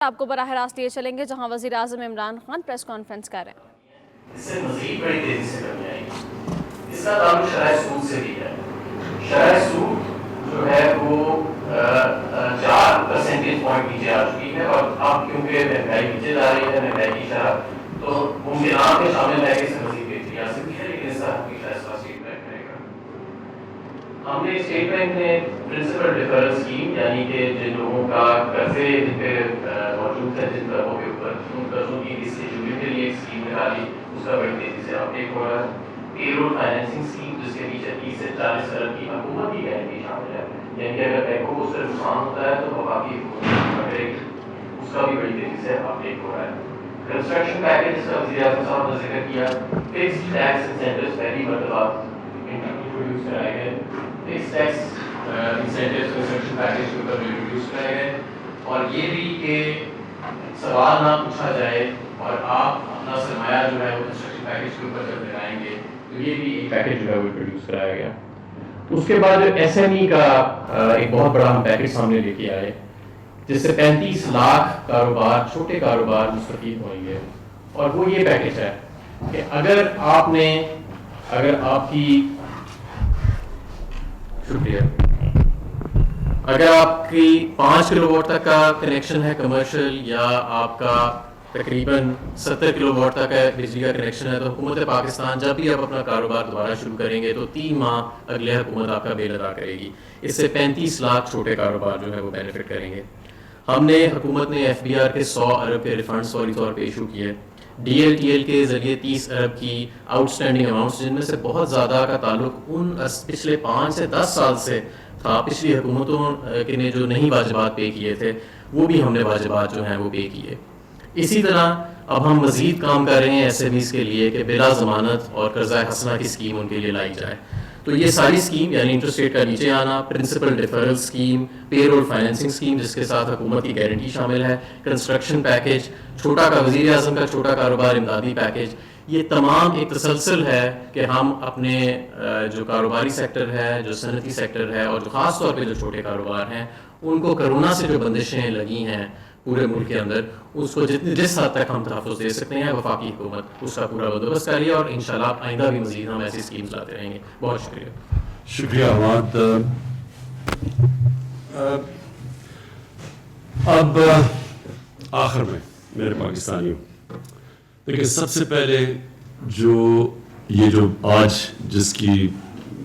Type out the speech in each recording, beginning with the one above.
آپ کو براہ راست لیے چلیں گے جہاں وزیر اعظم عمران خان پریس کانفرنس کر رہے ہیں. اس سے مزید بڑی تیزی سے کمی آئے گی. اس کا تعلق شرح سود سے بھی ہے. شرح سود جو ہے وہ 4 پرسنٹیج پوائنٹ نیچے آ چکی ہے اور اب کیونکہ مہنگائی نیچے جا رہی ہے, مہنگائی کی شرح تو ممکنات میں شامل ہے کہ اس سے مزید بہتری آ سکتی ہے, لیکن اس کا حقیقی فیصلہ اسٹیٹ بینک کرے گا. ہم نے اسٹیٹ بینک میں پرنسپل ڈیفرل اسکیم یعنی کہ جن لوگوں کا قرضے جن پہ موجود ہے, جن قرضوں کے اوپر ان قرضوں کی ڈسٹریبیوٹ کے لیے ایک اسکیم نکالی, اس کا بڑی تیزی سے اپڈیٹ ہو رہا ہے. پے رول فائنینسنگ اسکیم جس کے پیچھے 30 سے 40 ارب کی حکومت کی گارنٹی شامل ہے, یعنی کہ اگر بینکوں کو اس سے نقصان ہوتا ہے تو وفاقی حکومت کرے گی, اس کا بھی بڑی تیزی سے اپڈیٹ ہو رہا ہے. کنسٹرکشن پیکیج جس کا وزیر اعظم صاحب نے ذکر کیا, فکسڈ ٹیکس انسینٹیوز پہلی مرتبہ انٹروڈیوس کرائے گئے. Fix tax incentives construction package کے اوپر انٹروڈیوس کرائے گئے, اور یہ بھی کہ سوال نہ پوچھا جائے اور آپ اپنا سرمایہ جو ہے وہ کنسٹرکشن پیکیج کے اوپر جب لگائیں گے تو یہ بھی ایک پیکیج جو ہے وہ انٹروڈیوس کرایا گیا. اس کے بعد ایس ایم ای کا ایک بہت بڑا ہم پیکیج سامنے لے کے آئے جس سے 35 لاکھ کاروبار, چھوٹے کاروبار مستفید ہوئیں گے. اور وہ یہ پیکیج ہے کہ اگر آپ کی شکریہ اگر آپ کی 5 کلو واٹ تک کا کنیکشن ہے کمرشل, یا آپ کا تقریباً 70 کلو واٹ تک کا بجلی کا کنیکشن ہے, تو حکومت پاکستان جب بھی آپ اپنا کاروبار دوبارہ شروع کریں گے تو 3 ماہ اگلے حکومت آپ کا بل ادا کرے گی. اس سے 35 لاکھ چھوٹے کاروبار جو ہے وہ بینیفٹ کریں گے. حکومت نے ایف بی آر کے 100 ارب کے ریفنڈز فوری طور پہ ایشو کیے. ڈی ایل ٹی ایل کے ذریعے 30 ارب کی آؤٹ اسٹینڈنگ اماؤنٹس, جن میں سے بہت زیادہ کا تعلق ان پچھلے 5 سے 10 سال سے تھا, پچھلی حکومتوں نے جو نہیں واجبات پے کیے تھے, وہ بھی ہم نے واجبات جو ہیں وہ پے کیے. اسی طرح اب ہم مزید کام کر رہے ہیں ایس ایم ایز کے لیے کہ بلا ضمانت اور قرضہ حسنہ کی اسکیم ان کے لیے لائی جائے. تو یہ ساری اسکیم یعنی انٹرسٹ ریٹ کا نیچے آنا, پرنسپل ڈیفرل اسکیم, پے رول فائنینسنگ اسکیم جس کے ساتھ حکومت کی گارنٹی شامل ہے, کنسٹرکشن پیکیج, چھوٹا کا وزیر اعظم کا چھوٹا کاروبار امدادی پیکیج, یہ تمام ایک تسلسل ہے کہ ہم اپنے جو کاروباری سیکٹر ہے, جو صنعتی سیکٹر ہے, اور جو خاص طور پہ جو چھوٹے کاروبار ہیں, ان کو کرونا سے جو بندشیں لگی ہیں پورے ملک کے اندر, اس کو جس حد تک ہم تحفظ دے سکتے ہیں وفاقی حکومت اس کا پورا بندوبست کر رہی ہے, اور انشاءاللہ آئندہ بھی مزید ہم ایسی اسکیمز لاتے رہیں گے. بہت شکریہ. شکریہ عماد. اب آخر میں میرے پاکستانیوں, لیکن سب سے پہلے جو آج جس کی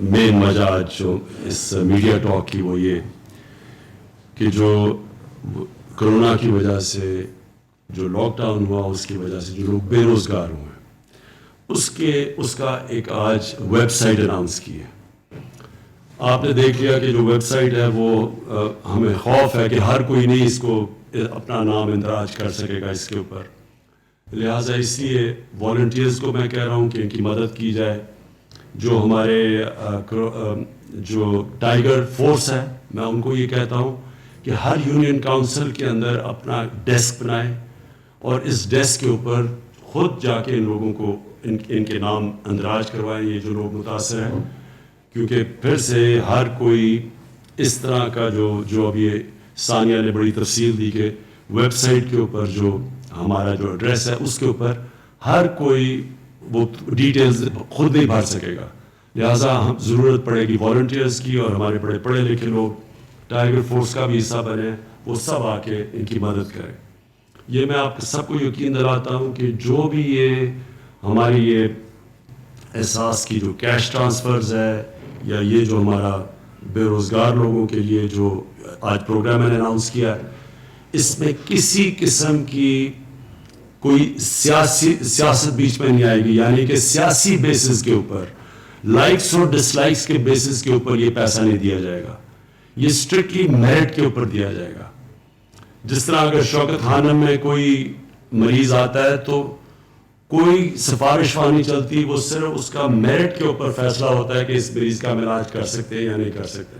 مین وجہ جو اس میڈیا ٹاک کی, وہ یہ کہ جو کرونا کی وجہ سے جو لاک ڈاؤن ہوا, اس کی وجہ سے جو لوگ بے روزگار ہوئے, اس کا ایک آج ویب سائٹ اناؤنس کی ہے. آپ نے دیکھ لیا کہ جو ویب سائٹ ہے وہ ہمیں خوف ہے کہ ہر کوئی نہیں اس کو اپنا نام اندراج کر سکے گا اس کے اوپر, لہٰذا اس لیے والنٹیئرز کو میں کہہ رہا ہوں کہ ان کی مدد کی جائے. جو ہمارے جو ٹائیگر فورس ہے, میں ان کو یہ کہتا ہوں کہ ہر یونین کاؤنسل کے اندر اپنا ڈیسک بنائے, اور اس ڈیسک کے اوپر خود جا کے ان لوگوں کو ان کے نام اندراج کروائیں, یہ جو لوگ متاثر ہیں, کیونکہ پھر سے ہر کوئی اس طرح کا جو اب یہ ثانیہ نے بڑی تفصیل دی کہ ویب سائٹ کے اوپر جو ہمارا جو ایڈریس ہے اس کے اوپر ہر کوئی وہ ڈیٹیلز خود نہیں بھر سکے گا, لہٰذا ہم ضرورت پڑے گی والنٹیئرز کی, اور ہمارے بڑے پڑھے لکھے لوگ ٹائیگر فورس کا بھی حصہ بنے, وہ سب آ کے ان کی مدد کریں. یہ میں آپ سب کو یقین دلاتا ہوں کہ جو بھی یہ ہماری یہ احساس کی جو کیش ٹرانسفرز ہے, یا یہ جو ہمارا بے روزگار لوگوں کے لیے جو آج پروگرام میں نے اناؤنس کیا ہے, اس میں کسی قسم کی کوئی سیاست بیچ میں نہیں آئے گی. یعنی کہ سیاسی بیسس کے اوپر, لائکس اور ڈس لائکس کے بیسس کے اوپر یہ پیسہ نہیں دیا جائے گا, یہ اسٹرکٹلی میرٹ کے اوپر دیا جائے گا. جس طرح اگر شوکت خانم میں کوئی مریض آتا ہے تو کوئی سفارش وہاں نہیں چلتی, وہ صرف اس کا میرٹ کے اوپر فیصلہ ہوتا ہے کہ اس مریض کا ہم علاج کر سکتے ہیں یا نہیں کر سکتے.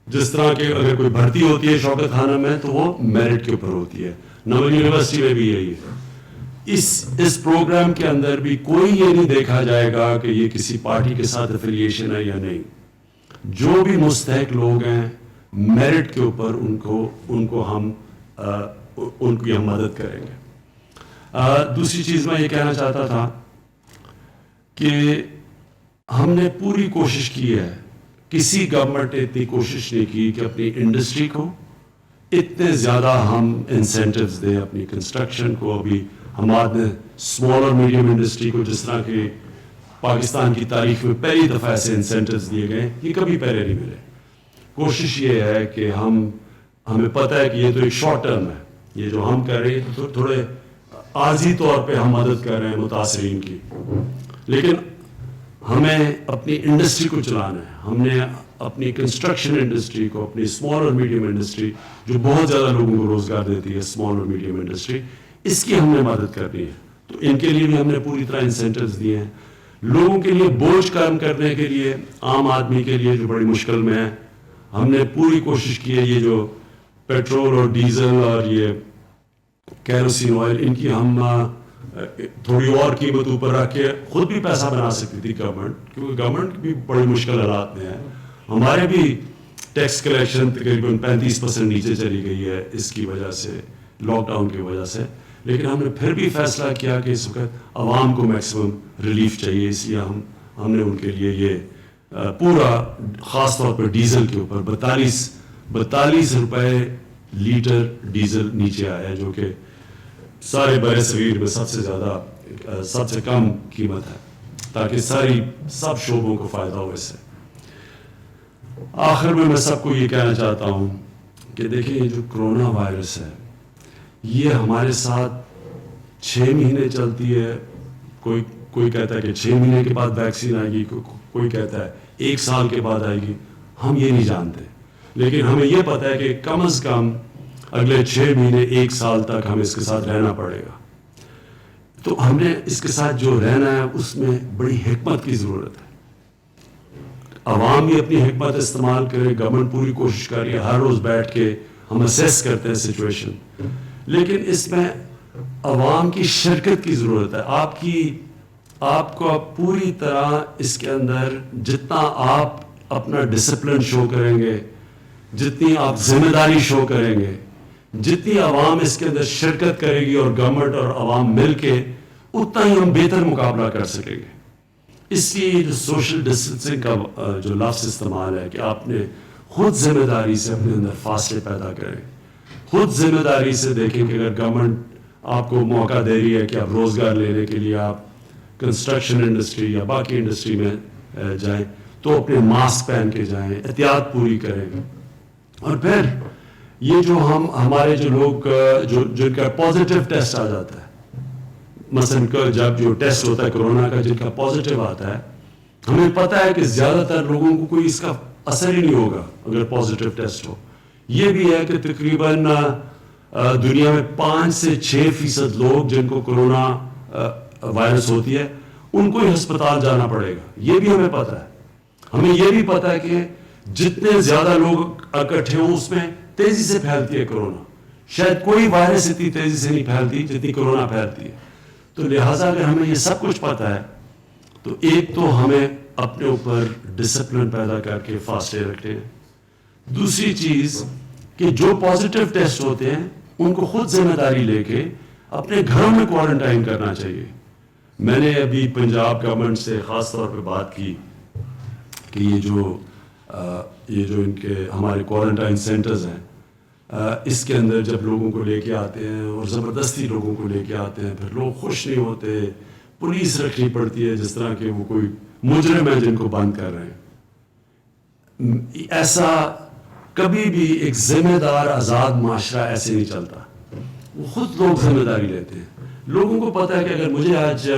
جس طرح کہ اگر کوئی بھرتی ہوتی ہے شوکت خانہ میں تو وہ میرٹ کے اوپر ہوتی ہے. نوین یونیورسٹی میں بھی یہی ہے. اس پروگرام کے اندر بھی کوئی یہ نہیں دیکھا جائے گا کہ یہ کسی پارٹی کے ساتھ افیلیشن ہے یا نہیں. جو بھی مستحق لوگ ہیں میرٹ کے اوپر ان کو ہم ان کی ہم مدد کریں گے. دوسری چیز میں یہ کہنا چاہتا تھا کہ ہم نے پوری کوشش کی ہے, کسی گورنمنٹ نے اتنی کوشش نہیں کی کہ اپنی انڈسٹری کو اتنے زیادہ ہم انسینٹیوز دیں, اپنی کنسٹرکشن کو. ابھی ہمارے اسمال اور میڈیم انڈسٹری کو جس طرح کہ پاکستان کی تاریخ میں پہلی دفعہ ایسے انسینٹیوز دیے گئے, یہ کبھی پہلے نہیں ملے. کوشش یہ ہے کہ ہمیں پتہ ہے کہ یہ تو ایک شارٹ ٹرم ہے, یہ جو ہم کر رہے ہیں تو تھوڑے عارضی طور پہ ہم مدد کر رہے ہیں متاثرین کی, لیکن ہمیں اپنی انڈسٹری کو چلانا ہے. ہم نے اپنی کنسٹرکشن انڈسٹری کو, اپنی اسمال اور میڈیم انڈسٹری جو بہت زیادہ لوگوں کو روزگار دیتی ہے, اسمال اور میڈیم انڈسٹری, اس کی ہم نے مدد کرنی ہے. تو ان کے لیے بھی ہم نے پوری طرح انسینٹیوز دیے ہیں. لوگوں کے لیے بوجھ کم کرنے کے لیے, عام آدمی کے لیے جو بڑی مشکل میں ہے, ہم نے پوری کوشش کی ہے. یہ جو پیٹرول اور ڈیزل اور یہ کیروسین آئل, ان کی ہم تھوڑی اور قیمت اوپر رکھ کے خود بھی پیسہ بنا سکتی تھی گورنمنٹ, کیونکہ گورنمنٹ بھی بڑی مشکل حالات میں ہے. ہمارے بھی ٹیکس کلیکشن تقریباً 35% نیچے چلی گئی ہے اس کی وجہ سے, لاک ڈاؤن کی وجہ سے. لیکن ہم نے پھر بھی فیصلہ کیا کہ اس وقت عوام کو میکسیمم ریلیف چاہیے, اس لیے ہم نے ان کے لیے یہ پورا, خاص طور پر ڈیزل کے اوپر 42 روپے لیٹر ڈیزل نیچے آیا ہے, جو کہ سارے بر صغیر میں سب سے زیادہ, سب سے کم قیمت ہے, تاکہ سب شعبوں کو فائدہ ہو اس سے. آخر میں سب کو یہ کہنا چاہتا ہوں کہ دیکھیں, یہ جو کرونا وائرس ہے یہ ہمارے ساتھ 6 مہینے چلتی ہے. کوئی کہتا ہے کہ 6 مہینے کے بعد ویکسین آئے گی, کوئی کہتا ہے 1 سال کے بعد آئے گی. ہم یہ نہیں جانتے, لیکن ہمیں یہ پتہ ہے کہ کم از کم اگلے 6 مہینے 1 سال تک ہمیں اس کے ساتھ رہنا پڑے گا. تو ہم نے اس کے ساتھ جو رہنا ہے اس میں بڑی حکمت کی ضرورت ہے. عوام بھی اپنی حکمت استعمال کرے, گورنمنٹ پوری کوشش کر رہی ہے, ہر روز بیٹھ کے ہم اسیس کرتے ہیں سچویشن, لیکن اس میں عوام کی شرکت کی ضرورت ہے. آپ کو پوری طرح اس کے اندر جتنا آپ اپنا ڈسپلن شو کریں گے, جتنی آپ ذمہ داری شو کریں گے, جتنی عوام اس کے اندر شرکت کرے گی اور گورنمنٹ اور عوام مل کے, اتنا ہی ہم بہتر مقابلہ کر سکیں گے. اس لیے جو سوشل ڈسٹینسنگ کا جو لفظ استعمال ہے کہ آپ نے خود ذمہ داری سے اپنے اندر فاصلے پیدا کریں, خود ذمہ داری سے دیکھیں کہ اگر گورنمنٹ آپ کو موقع دے رہی ہے کہ آپ روزگار لینے کے لیے آپ کنسٹرکشن انڈسٹری یا باقی انڈسٹری میں جائیں, تو اپنے ماسک پہن کے جائیں, احتیاط پوری کریں. اور پھر یہ جو ہمارے جو لوگ جن کا پازیٹیو ٹیسٹ آ جاتا ہے, مثلا جب جو ٹیسٹ ہوتا ہے کرونا کا, جن کا پازیٹیو آتا ہے, ہمیں پتہ ہے کہ زیادہ تر لوگوں کو کوئی اس کا اثر ہی نہیں ہوگا اگر پازیٹیو ٹیسٹ ہو. یہ بھی ہے کہ تقریباً دنیا میں 5 سے 6% لوگ جن کو کرونا وائرس ہوتی ہے ان کو ہی ہسپتال جانا پڑے گا. یہ بھی ہمیں پتہ ہے. ہمیں یہ بھی پتہ ہے کہ جتنے زیادہ لوگ اکٹھے ہوں اس میں تیزی سے پھیلتی ہے کرونا. شاید کوئی وائرس اتنی تیزی سے نہیں پھیلتی جتنی کرونا پھیلتی ہے. تو لہٰذا اگر ہمیں یہ سب کچھ پتہ ہے تو ایک تو ہمیں اپنے اوپر ڈسپلن پیدا کر کے فاصلے رکھتے ہیں. دوسری چیز کہ جو پازیٹیو ٹیسٹ ہوتے ہیں ان کو خود ذمہ داری لے کے اپنے گھروں میں کوارنٹائن کرنا چاہیے. میں نے ابھی پنجاب گورنمنٹ سے خاص طور پہ بات کی کہ یہ جو ان کے ہمارے کوارنٹائن سینٹرز ہیں, اس کے اندر جب لوگوں کو لے کے آتے ہیں اور زبردستی لوگوں کو لے کے آتے ہیں, پھر لوگ خوش نہیں ہوتے, پولیس رکھنی پڑتی ہے جس طرح کہ وہ کوئی مجرم ہے جن کو بند کر رہے ہیں. ایسا کبھی بھی ایک ذمہ دار آزاد معاشرہ ایسے نہیں چلتا. وہ خود لوگ ذمہ داری لیتے ہیں. لوگوں کو پتہ ہے کہ اگر مجھے آج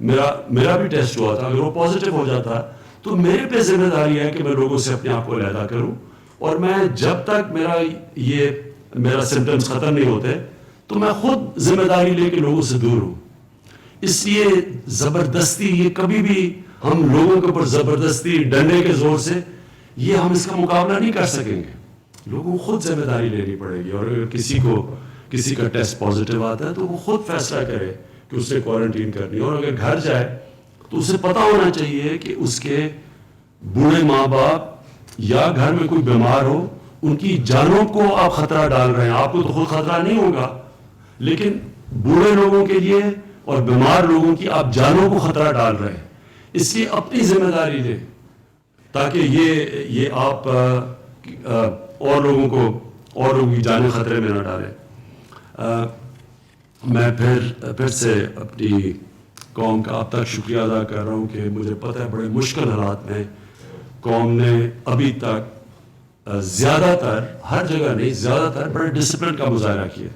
میرا بھی ٹیسٹ ہوا تھا, اگر وہ پازیٹیو ہو جاتا تو میرے پہ ذمہ داری ہے کہ میں لوگوں سے اپنے آپ کو علیحدہ کروں, اور میں جب تک میرا سمٹمز ختم نہیں ہوتے تو میں خود ذمہ داری لے کے لوگوں سے دور ہوں. اس لیے زبردستی یہ کبھی بھی ہم لوگوں کے اوپر زبردستی ڈنڈے کے زور سے یہ ہم اس کا مقابلہ نہیں کر سکیں گے. لوگوں کو خود ذمہ داری لینی پڑے گی. اور اگر کسی کا ٹیسٹ پازیٹیو آتا ہے تو وہ خود فیصلہ کرے کہ اس نے کوارنٹین کرنی ہے. اور اگر گھر جائے تو اسے پتہ ہونا چاہیے کہ اس کے بوڑھے ماں باپ یا گھر میں کوئی بیمار ہو ان کی جانوں کو آپ خطرہ ڈال رہے ہیں. آپ کو تو خود خطرہ نہیں ہوگا, لیکن بوڑھے لوگوں کے لیے اور بیمار لوگوں کی آپ جانوں کو خطرہ ڈال رہے ہیں. اس لیے اپنی ذمہ داری لیں تاکہ یہ آپ اور لوگوں کی جانیں خطرے میں نہ ڈالیں. میں پھر سے اپنی قوم کا اب تک شکریہ ادا کر رہا ہوں کہ مجھے پتہ ہے بڑے مشکل حالات میں قوم نے ابھی تک زیادہ تر, ہر جگہ نہیں, زیادہ تر بڑے ڈسپلن کا مظاہرہ کیا.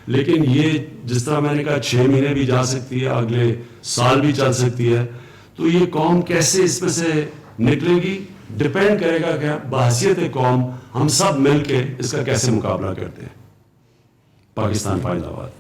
لیکن یہ جس طرح میں نے کہا 6 مہینے بھی جا سکتی ہے, اگلے سال بھی چل سکتی ہے, تو یہ قوم کیسے اس میں سے نکلے گی ڈپینڈ کرے گا کہ بحیثیت قوم ہم سب مل کے اس کا کیسے مقابلہ کرتے ہیں. پاکستان زندہ باد.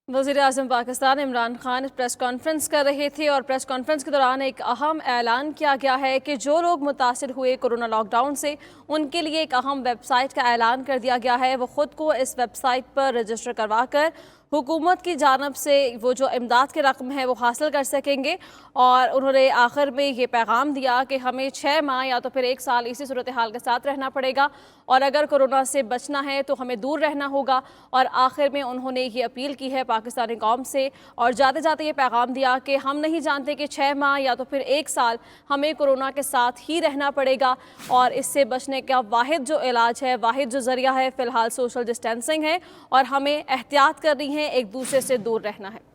وزیر اعظم پاکستان عمران خان پریس کانفرنس کر رہے تھے اور پریس کانفرنس کے دوران ایک اہم اعلان کیا گیا ہے کہ جو لوگ متاثر ہوئے کورونا لاک ڈاؤن سے ان کے لیے ایک اہم ویب سائٹ کا اعلان کر دیا گیا ہے. وہ خود کو اس ویب سائٹ پر رجسٹر کروا کر حکومت کی جانب سے وہ جو امداد کی رقم ہے وہ حاصل کر سکیں گے. اور انہوں نے آخر میں یہ پیغام دیا کہ ہمیں 6 ماہ یا تو پھر 1 سال اسی صورتحال کے ساتھ رہنا پڑے گا, اور اگر کورونا سے بچنا ہے تو ہمیں دور رہنا ہوگا. اور آخر میں انہوں نے یہ اپیل کی ہے پاکستانی قوم سے, اور جاتے جاتے یہ پیغام دیا کہ ہم نہیں جانتے کہ 6 ماہ یا تو پھر 1 سال ہمیں کورونا کے ساتھ ہی رہنا پڑے گا, اور اس سے بچنے کا واحد جو علاج ہے, واحد جو ذریعہ ہے فی الحال سوشل ڈسٹینسنگ ہے, اور ہمیں احتیاط کرنی ہے, ایک دوسرے سے دور رہنا ہے.